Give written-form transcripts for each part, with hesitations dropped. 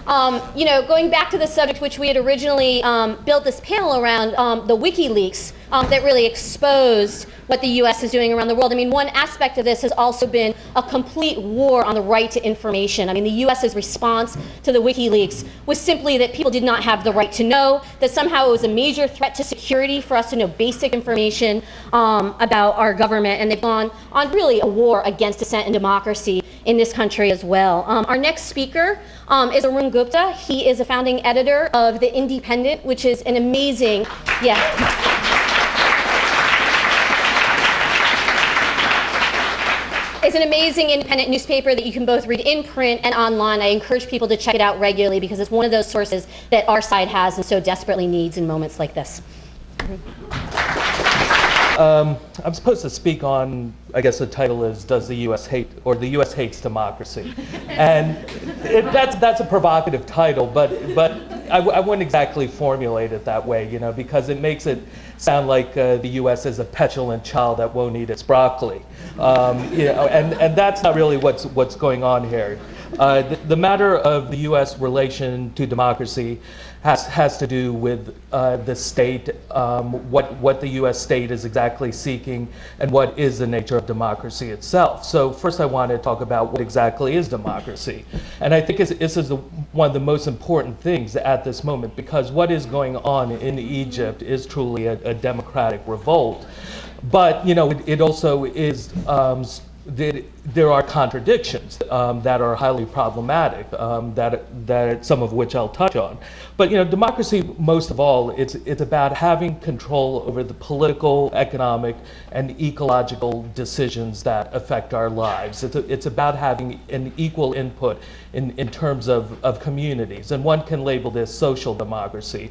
Going back to the subject which we had originally built this panel around, the Wikileaks that really exposed what the U.S. is doing around the world. I mean, one aspect of this has also been a complete war on the right to information. I mean, the U.S.'s response to the Wikileaks was simply that people did not have the right to know, that somehow it was a major threat to security for us to know basic information about our government, and they've gone on really a war against dissent and democracy in this country as well. Our next speaker is Arun Gupta. He is a founding editor of The Independent, which is an amazing, It's an amazing independent newspaper that you can both read in print and online. I encourage people to check it out regularly because it's one of those sources that our side has and so desperately needs in moments like this. I'm supposed to speak on, I guess the title is, does the U.S. hate, or the U.S. hates democracy? And that's a provocative title, but I wouldn't exactly formulate it that way, because it makes it sound like the U.S. is a petulant child that won't eat its broccoli. And that's not really what's going on here. The matter of the U.S. relation to democracy has to do with the state, what the U.S. state is exactly seeking, and what is the nature of democracy itself. So first I want to talk about what exactly is democracy. And I think this is one of the most important things at this moment, because what is going on in Egypt is truly a democratic revolt. But it also is there are contradictions that are highly problematic, that some of which I'll touch on. But democracy, most of all, it's about having control over the political, economic, and ecological decisions that affect our lives. It's about having an equal input in terms of communities, and one can label this social democracy.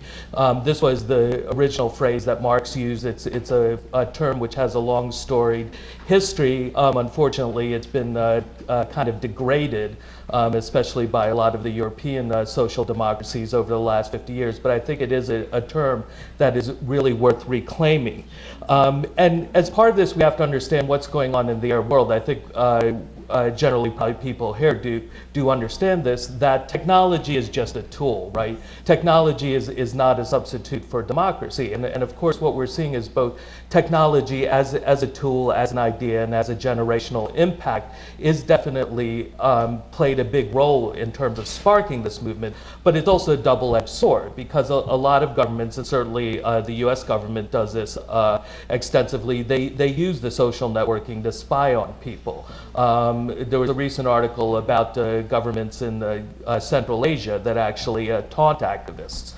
This was the original phrase that Marx used. It's a term which has a long storied history. Unfortunately, it's been kind of degraded, especially by a lot of the European social democracies over the last 50 years. But I think it is a term that is really worth reclaiming. And as part of this, we have to understand what's going on in the Arab world. I think generally probably people here do understand this, that technology is just a tool, right? Technology is not a substitute for democracy. And of course what we're seeing is both technology as a tool, as an idea, and as a generational impact is definitely played a big role in terms of sparking this movement, but it's also a double-edged sword, because a lot of governments, and certainly the US government does this extensively, they use the social networking to spy on people. There was a recent article about governments in Central Asia that actually taunt activists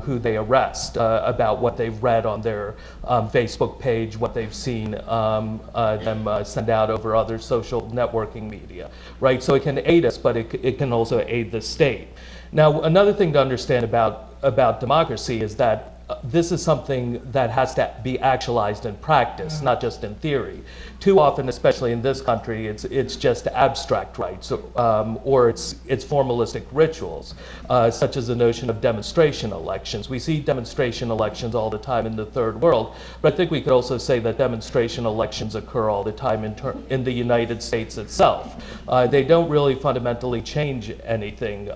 who they arrest about what they've read on their Facebook page, what they've seen them send out over other social networking media, right? So it can aid us, but it can also aid the state. Now, another thing to understand about democracy is that this is something that has to be actualized in practice, not just in theory. Too often, especially in this country, it's just abstract rights, or it's formalistic rituals, such as the notion of demonstration elections. We see demonstration elections all the time in the third world, but I think we could also say that demonstration elections occur all the time in the United States itself. They don't really fundamentally change anything.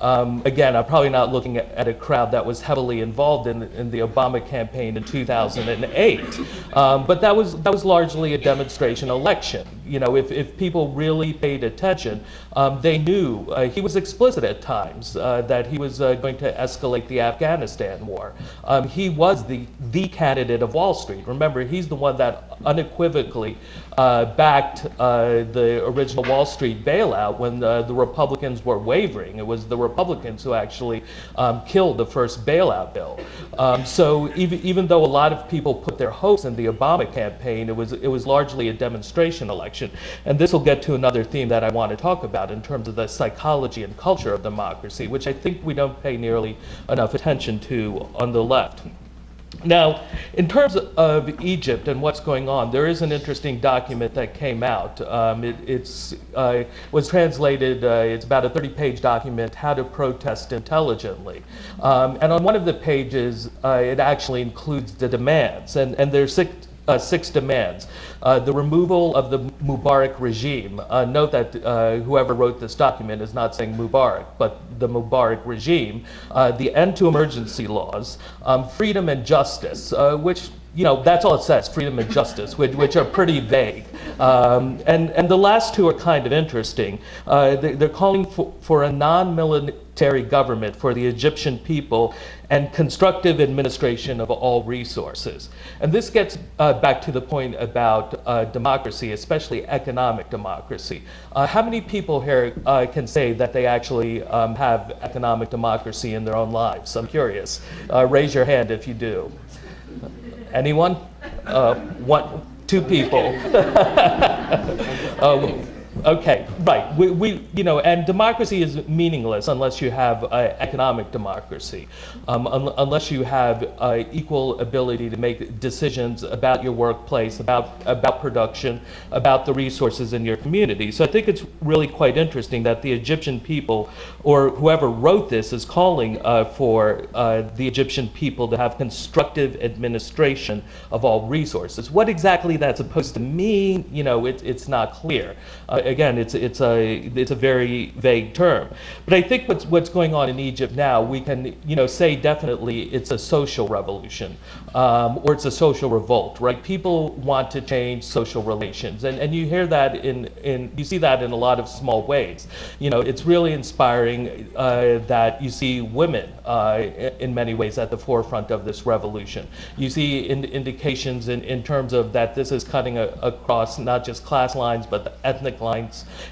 Again, I'm probably not looking at a crowd that was heavily involved in the Obama campaign in 2008, but that was largely a demonstration election. If people really paid attention, they knew he was explicit at times that he was going to escalate the Afghanistan war. He was the candidate of Wall Street. Remember, he's the one that unequivocally backed the original Wall Street bailout when the Republicans were wavering. It was the Republicans who actually killed the first bailout bill. So even though a lot of people put their hopes in the Obama campaign, it was largely a demonstration election. And this will get to another theme that I want to talk about in terms of the psychology and culture of democracy, which I think we don't pay nearly enough attention to on the left. Now, in terms of Egypt and what's going on, there is an interesting document that came out. It was translated, it's about a 30-page document, How to Protest Intelligently. And on one of the pages, it actually includes the demands. And there's six demands. The removal of the Mubarak regime. Note that whoever wrote this document is not saying Mubarak, but the Mubarak regime. The end to emergency laws, freedom and justice, which, you know, that's all it says, freedom and justice, which are pretty vague. And the last two are kind of interesting. They're calling for a non-military government for the Egyptian people and constructive administration of all resources. And this gets back to the point about democracy, especially economic democracy. How many people here can say that they actually have economic democracy in their own lives? I'm curious. Raise your hand if you do. Anyone? One, two people. Okay, right. You know, and democracy is meaningless unless you have economic democracy, unless you have equal ability to make decisions about your workplace, about production, about the resources in your community. So I think it's really quite interesting that the Egyptian people, or whoever wrote this, is calling for the Egyptian people to have constructive administration of all resources. What exactly that's supposed to mean, you know, it's not clear. Again, it's a very vague term. But I think what's going on in Egypt now, we can, you know, say definitely it's a social revolution, or it's a social revolt, right? People want to change social relations, and you hear that you see that in a lot of small ways. You know, it's really inspiring that you see women in many ways at the forefront of this revolution. You see indications in terms of that this is cutting across not just class lines, but the ethnic lines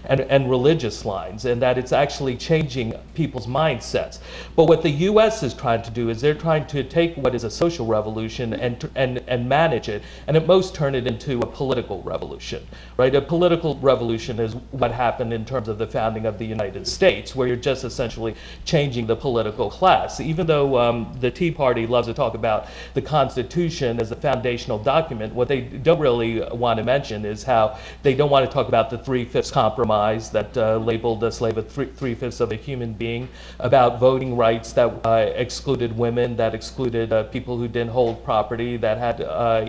and religious lines, and that it's actually changing people's mindsets. But what the U.S. is trying to do is they're trying to take what is a social revolution and manage it, and at most turn it into a political revolution, right? A political revolution is what happened in terms of the founding of the United States, where you're just essentially changing the political class. Even though the Tea Party loves to talk about the Constitution as a foundational document, what they don't really want to mention is how they don't want to talk about the Three-Fifths Compromise that labeled a slave a three-fifths of a human being, about voting rights that excluded women, that excluded people who didn't hold property, that had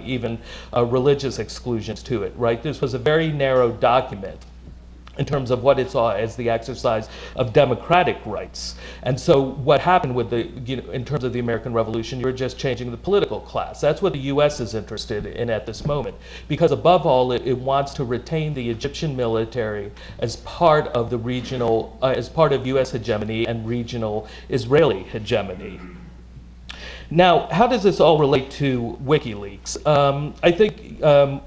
even religious exclusions to it, right? This was a very narrow document in terms of what it saw as the exercise of democratic rights. And so what happened with in terms of the American Revolution, you're just changing the political class. That's what the US is interested in at this moment, because above all, it wants to retain the Egyptian military as part of the regional, as part of US hegemony and regional Israeli hegemony. Now, how does this all relate to WikiLeaks? I think,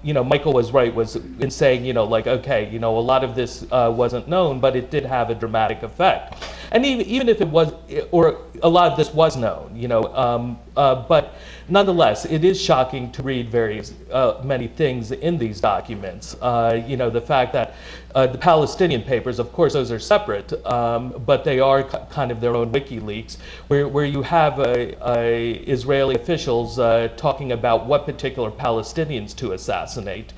you know, Michael was right in saying, you know, like, okay, you know, a lot of this wasn't known, but it did have a dramatic effect. And even if it was, or a lot of this was known, you know, but nonetheless, it is shocking to read many things in these documents. You know, the fact that the Palestinian papers, of course, those are separate, but they are kind of their own WikiLeaks, where you have Israeli officials talking about what particular Palestinians to assassinate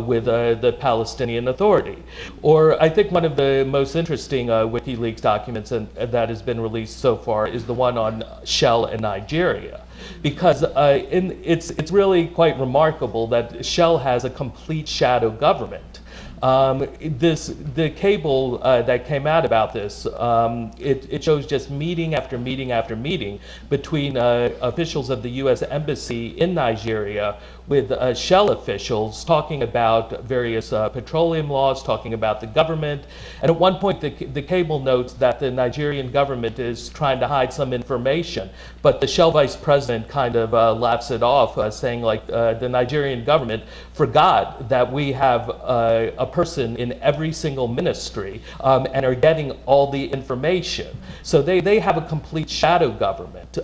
with the Palestinian Authority. Or I think one of the most interesting WikiLeaks documents that has been released so far is the one on Shell in Nigeria. Because it's really quite remarkable that Shell has a complete shadow government. The cable that came out about this, it shows just meeting after meeting after meeting between officials of the U.S. Embassy in Nigeria with Shell officials talking about various petroleum laws, talking about the government. And at one point, the cable notes that the Nigerian government is trying to hide some information, but the Shell vice president kind of laughs it off, saying like the Nigerian government forgot that we have a person in every single ministry and are getting all the information. So they have a complete shadow government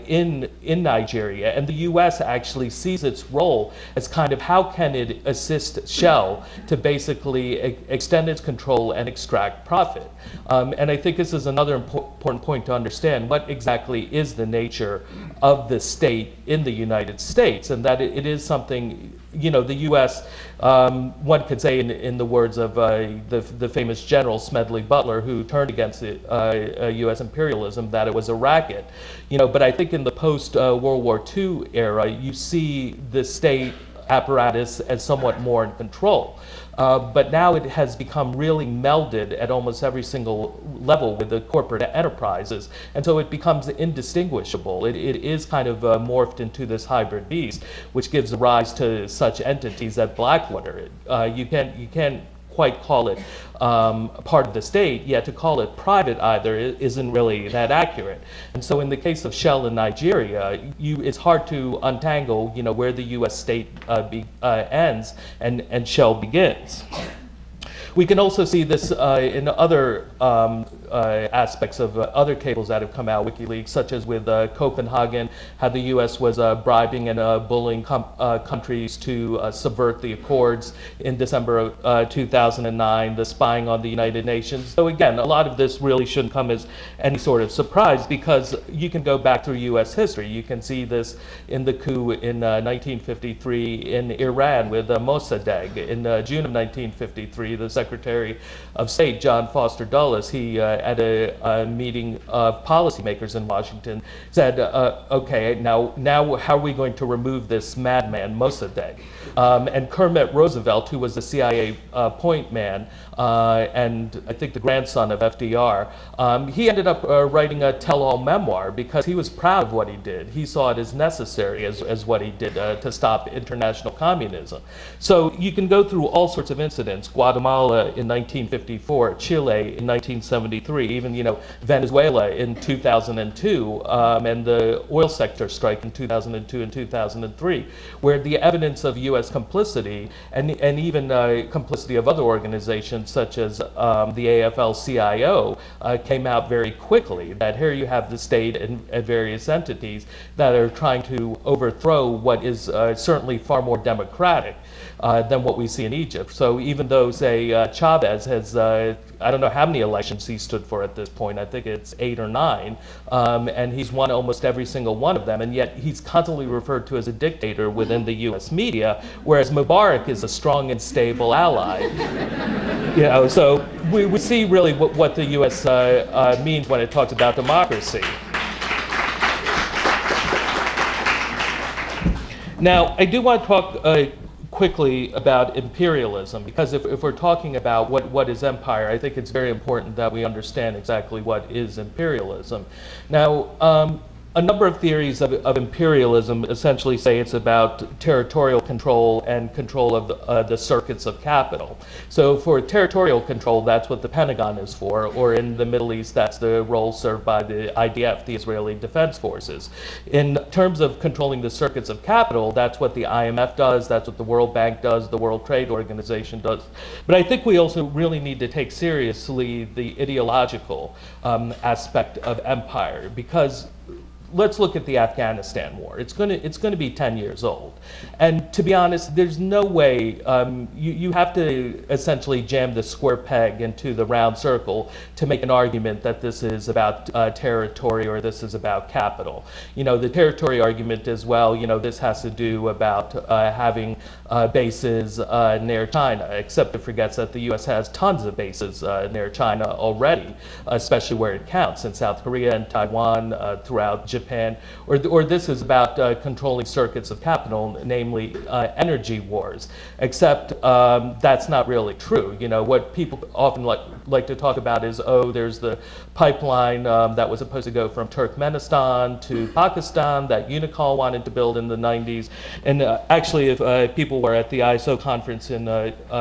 in Nigeria, and the U.S. actually sees its role as kind of how can it assist Shell to basically extend its control and extract profit. And I think this is another important point to understand. What exactly is the nature of the state in the United States, and that it is something, you know, the U.S., one could say in the words of the famous general Smedley Butler, who turned against U.S. imperialism, that it was a racket. You know, but I think in the post-World War II era, you see the state apparatus as somewhat more in control. But now it has become really melded at almost every single level with the corporate enterprises, and so it becomes indistinguishable. It is kind of morphed into this hybrid beast, which gives rise to such entities at Blackwater. You can't quite call it part of the state, yet to call it private either isn't really that accurate. And so in the case of Shell in Nigeria, it's hard to untangle, where the U.S. state ends and Shell begins. We can also see this in other aspects of other cables that have come out, WikiLeaks, such as with Copenhagen, how the U.S. was bribing and bullying countries to subvert the accords in December of 2009, the spying on the United Nations. So again, a lot of this really shouldn't come as any sort of surprise, because you can go back through U.S. history. You can see this in the coup in 1953 in Iran with Mossadegh. In June of 1953, the Secretary of State, John Foster Dulles, he at a meeting of policymakers in Washington said, okay, now how are we going to remove this madman, Mossadegh? And Kermit Roosevelt, who was the CIA point man, and I think the grandson of FDR, he ended up writing a tell-all memoir because he was proud of what he did. He saw it as necessary as what he did to stop international communism. So you can go through all sorts of incidents: Guatemala in 1954, Chile in 1973, even Venezuela in 2002, and the oil sector strike in 2002 and 2003, where the evidence of U.S. complicity and even complicity of other organizations such as the AFL-CIO came out very quickly. That here you have the state and various entities that are trying to overthrow what is certainly far more democratic than what we see in Egypt. So even though, say, Chavez has, I don't know how many elections he stood for at this point, I think it's 8 or 9, and he's won almost every single one of them, and yet he's constantly referred to as a dictator within the US media, whereas Mubarak is a strong and stable ally. So we see really what the US means when it talks about democracy. Now, I do want to talk quickly about imperialism, because if we're talking about what is empire, I think it's very important that we understand exactly what is imperialism. Now, a number of theories of imperialism essentially say it's about territorial control and control of the circuits of capital. So for territorial control, that's what the Pentagon is for, or in the Middle East, that's the role served by the IDF, the Israeli Defense Forces. In terms of controlling the circuits of capital, that's what the IMF does, that's what the World Bank does, the World Trade Organization does. But I think we also really need to take seriously the ideological aspect of empire, because let's look at the Afghanistan war. It's going to be 10 years old, and to be honest, there's no way you have to essentially jam the square peg into the round circle to make an argument that this is about territory or this is about capital. The territory argument is, well, this has to do about having bases near China, except it forgets that the U.S. has tons of bases near China already, especially where it counts, in South Korea and Taiwan, throughout Japan, or this is about controlling circuits of capital, namely energy wars, except that's not really true. What people often like to talk about is, oh, there's the pipeline that was supposed to go from Turkmenistan to Pakistan that Unicol wanted to build in the 90s. And actually, if people were at the ISO conference in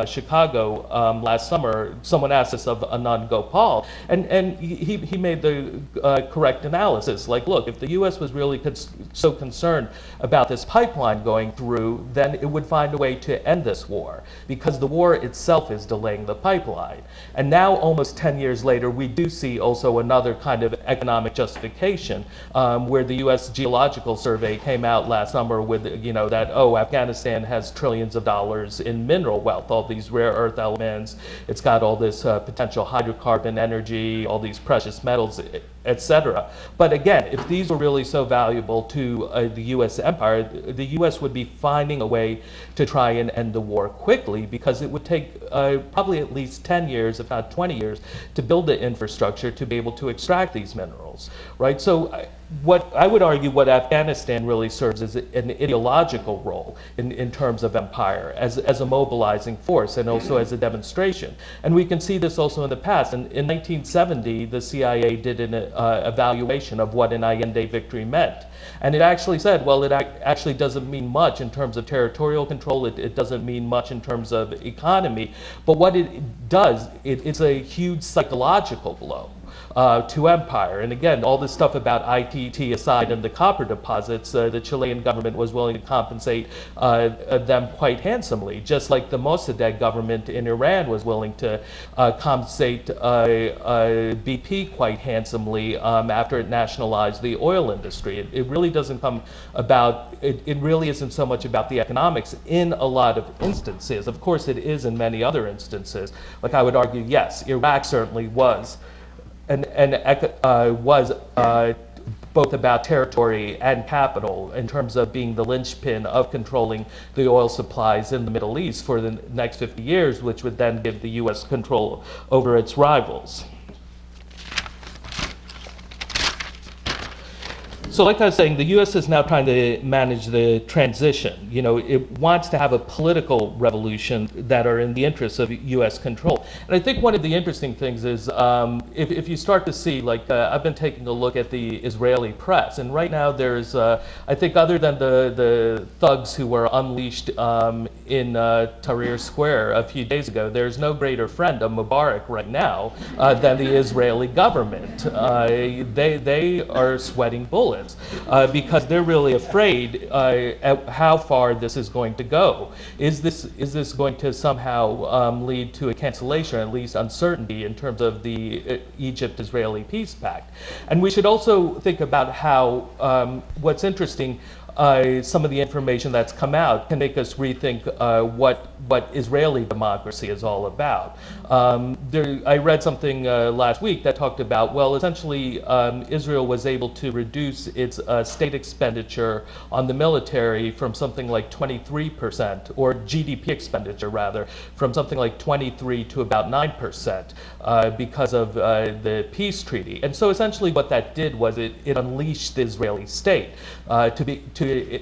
Chicago last summer, someone asked us of Anand Gopal, and he made the correct analysis. Like, look, if the U.S. was really so concerned about this pipeline going through, then it would find a way to end this war, because the war itself is delaying the pipeline. And now, almost 10 years later, we do see also another kind of economic justification, where the U.S. Geological Survey came out last summer with, that, oh, Afghanistan has trillions of dollars in mineral wealth, all these rare earth elements, it's got all this potential hydrocarbon energy, all these precious metals, etc. But again, if these were really so valuable to the U.S. empire, the U.S. would be finding a way to try and end the war quickly, because it would take probably at least 10 years, if not 20 years, to build the infrastructure to be able to extract these minerals. roles, right? So what I would argue what Afghanistan really serves is an ideological role in terms of empire, as a mobilizing force and also as a demonstration. And we can see this also in the past. In 1970, the CIA did an evaluation of what an Allende victory meant. And it actually said, well, it actually doesn't mean much in terms of territorial control, it doesn't mean much in terms of economy, but what it does, it's a huge psychological blow to empire. And again, all this stuff about ITT aside and the copper deposits, the Chilean government was willing to compensate them quite handsomely, just like the Mossadegh government in Iran was willing to compensate BP quite handsomely after it nationalized the oil industry. It really doesn't come about, it really isn't so much about the economics in a lot of instances. Of course it is in many other instances. Like I would argue, yes, Iraq certainly was both about territory and capital in terms of being the linchpin of controlling the oil supplies in the Middle East for the next 50 years, which would then give the US control over its rivals. So like I was saying, the U.S. is now trying to manage the transition. You know, it wants to have a political revolution that are in the interests of U.S. control. And I think one of the interesting things is if you start to see, like I've been taking a look at the Israeli press, and right now there's, I think other than the thugs who were unleashed in Tahrir Square a few days ago, there's no greater friend of Mubarak right now than the Israeli government. They are sweating bullets. Because they're really afraid at how far this is going to go. Is this going to somehow lead to a cancellation, at least uncertainty in terms of the Egypt-Israeli peace pact? And we should also think about how what's interesting. Some of the information that's come out can make us rethink what Israeli democracy is all about. I read something last week that talked about, well, essentially Israel was able to reduce its state expenditure on the military from something like 23%, or GDP expenditure rather, from something like 23 to about 9% because of the peace treaty. And so essentially what that did was it unleashed the Israeli state to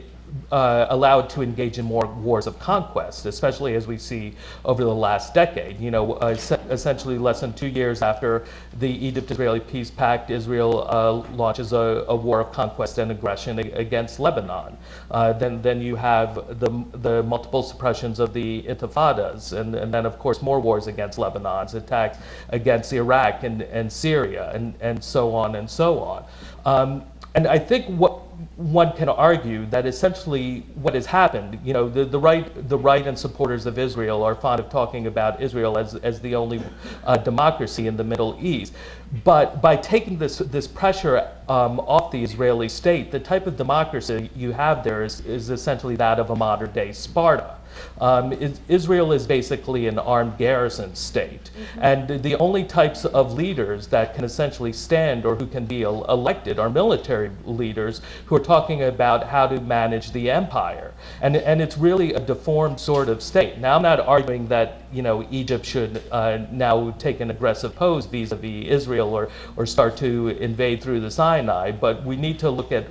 allow it to engage in more wars of conquest, especially as we see over the last decade. You know, essentially less than 2 years after the Egypt-Israeli peace pact, Israel launches a war of conquest and aggression against Lebanon. Then you have the multiple suppressions of the intifadas, and then of course more wars against Lebanon's attacks against Iraq and Syria, and so on and so on. And I think what one can argue that essentially what has happened, you know, the right and supporters of Israel are fond of talking about Israel as the only democracy in the Middle East. But by taking this pressure off the Israeli state, the type of democracy you have there is essentially that of a modern day Sparta. Israel is basically an armed garrison state, and the only types of leaders that can essentially stand or who can be elected are military leaders who are talking about how to manage the empire, and it's really a deformed sort of state. Now, I'm not arguing that, you know, Egypt should now take an aggressive pose vis-a-vis Israel or start to invade through the Sinai, but we need to look at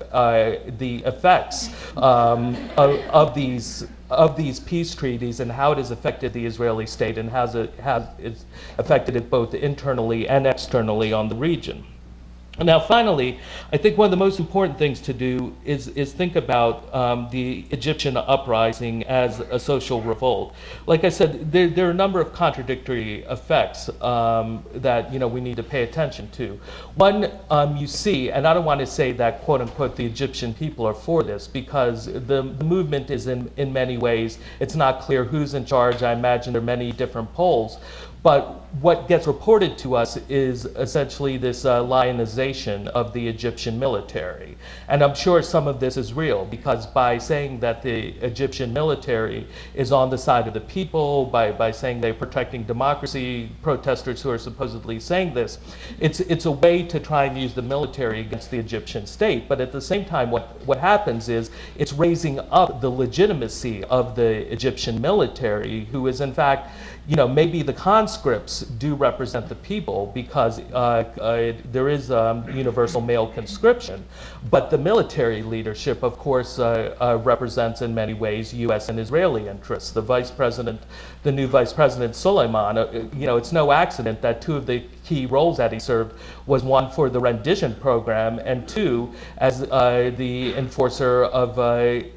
the effects of these peace treaties and how it has affected the Israeli state and how it's affected it both internally and externally on the region. Now, finally, I think one of the most important things to do is think about the Egyptian uprising as a social revolt. Like I said, there are a number of contradictory effects that, you know, we need to pay attention to. One, you see, and I don't want to say that, quote unquote, the Egyptian people are for this, because the movement is in many ways, it's not clear who's in charge. I imagine there are many different polls. But what gets reported to us is essentially this lionization of the Egyptian military. And I'm sure some of this is real, because by saying that the Egyptian military is on the side of the people, by saying they're protecting democracy, protesters who are supposedly saying this, it's a way to try and use the military against the Egyptian state. But at the same time, what happens is it's raising up the legitimacy of the Egyptian military, who is in fact, you know, maybe the conscripts do represent the people because there is universal male conscription, but the military leadership, of course, represents in many ways U.S. and Israeli interests. The new Vice President Soleiman, it's no accident that two of the key roles that he served was one for the rendition program and two as the enforcer of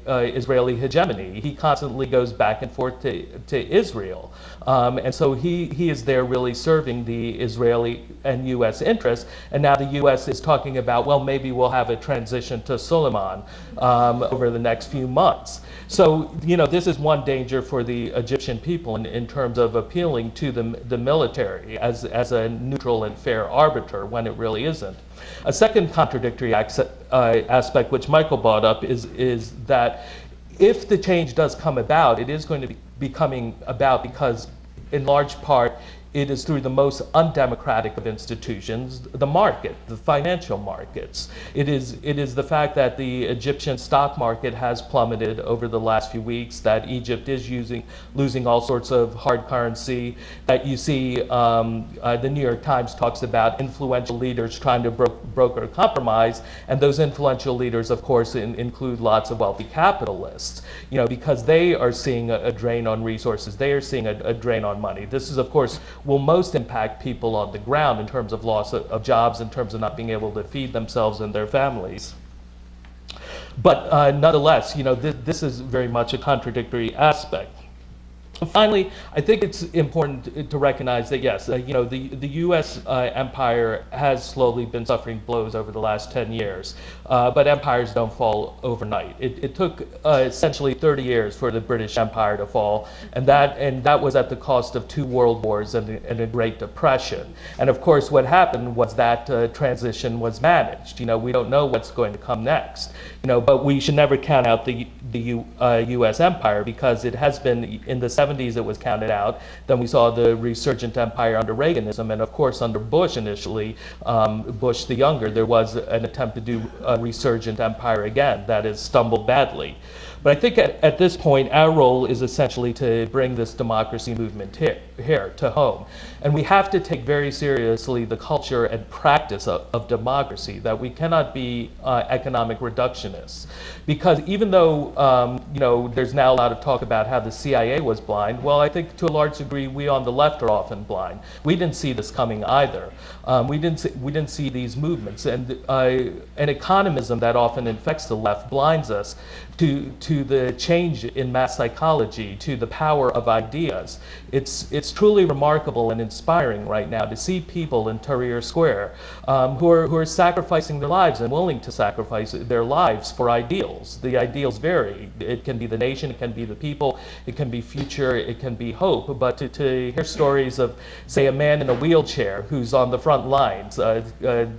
Israeli hegemony. He constantly goes back and forth to Israel. And so he is there really serving the Israeli and U.S. interests. And now the U.S. is talking about, well, maybe we'll have a transition to Soleiman over the next few months. So, this is one danger for the Egyptian people in terms of appealing to the military as a neutral and fair arbiter when it really isn't. A second contradictory aspect, which Michael brought up, is that if the change does come about, it is going to be coming about because, in large part, it is through the most undemocratic of institutions, the market, the financial markets. It is the fact that the Egyptian stock market has plummeted over the last few weeks, that Egypt is losing all sorts of hard currency, that you see the New York Times talks about influential leaders trying to broker a compromise, and those influential leaders, of course, include lots of wealthy capitalists, because they are seeing a drain on resources, they are seeing a drain on money. This is, of course, will most impact people on the ground in terms of loss of jobs, in terms of not being able to feed themselves and their families. But nonetheless, this is very much a contradictory aspect. Finally, I think it's important to recognize that, yes, the U.S. empire has slowly been suffering blows over the last 10 years, but empires don't fall overnight. It took essentially 30 years for the British Empire to fall, and that was at the cost of 2 world wars and a Great Depression. And of course, what happened was that transition was managed. We don't know what's going to come next, but we should never count out the U.S. empire, because it has been in the 70s it was counted out. Then we saw the resurgent empire under Reaganism, and of course under Bush initially, Bush the Younger, there was an attempt to do a resurgent empire again that has stumbled badly. But I think at this point, our role is essentially to bring this democracy movement here to home. And we have to take very seriously the culture and practice of democracy, that we cannot be economic reductionists. Because even though, there's now a lot of talk about how the CIA was blind, well, I think to a large degree, we on the left are often blind. We didn't see this coming either. We didn't see these movements. And an economism that often infects the left blinds us to the change in mass psychology, to the power of ideas. It's truly remarkable and inspiring right now to see people in Tahrir Square who are sacrificing their lives and willing to sacrifice their lives for ideals. The ideals vary. It can be the nation, it can be the people, it can be future, it can be hope. But to hear stories of, say, a man in a wheelchair who's on the front lines,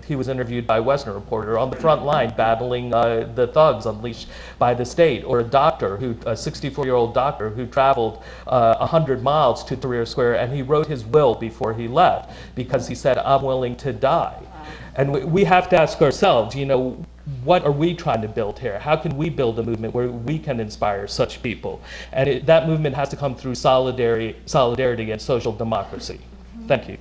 he was interviewed by a Western Reporter, on the front line battling the thugs unleashed by the state, or a doctor, a 64-year-old doctor who traveled 100 miles to Tahrir Square, and he wrote his will before he left because he said, "I'm willing to die." And we have to ask ourselves, what are we trying to build here? How can we build a movement where we can inspire such people? And that movement has to come through solidarity and social democracy. Thank you.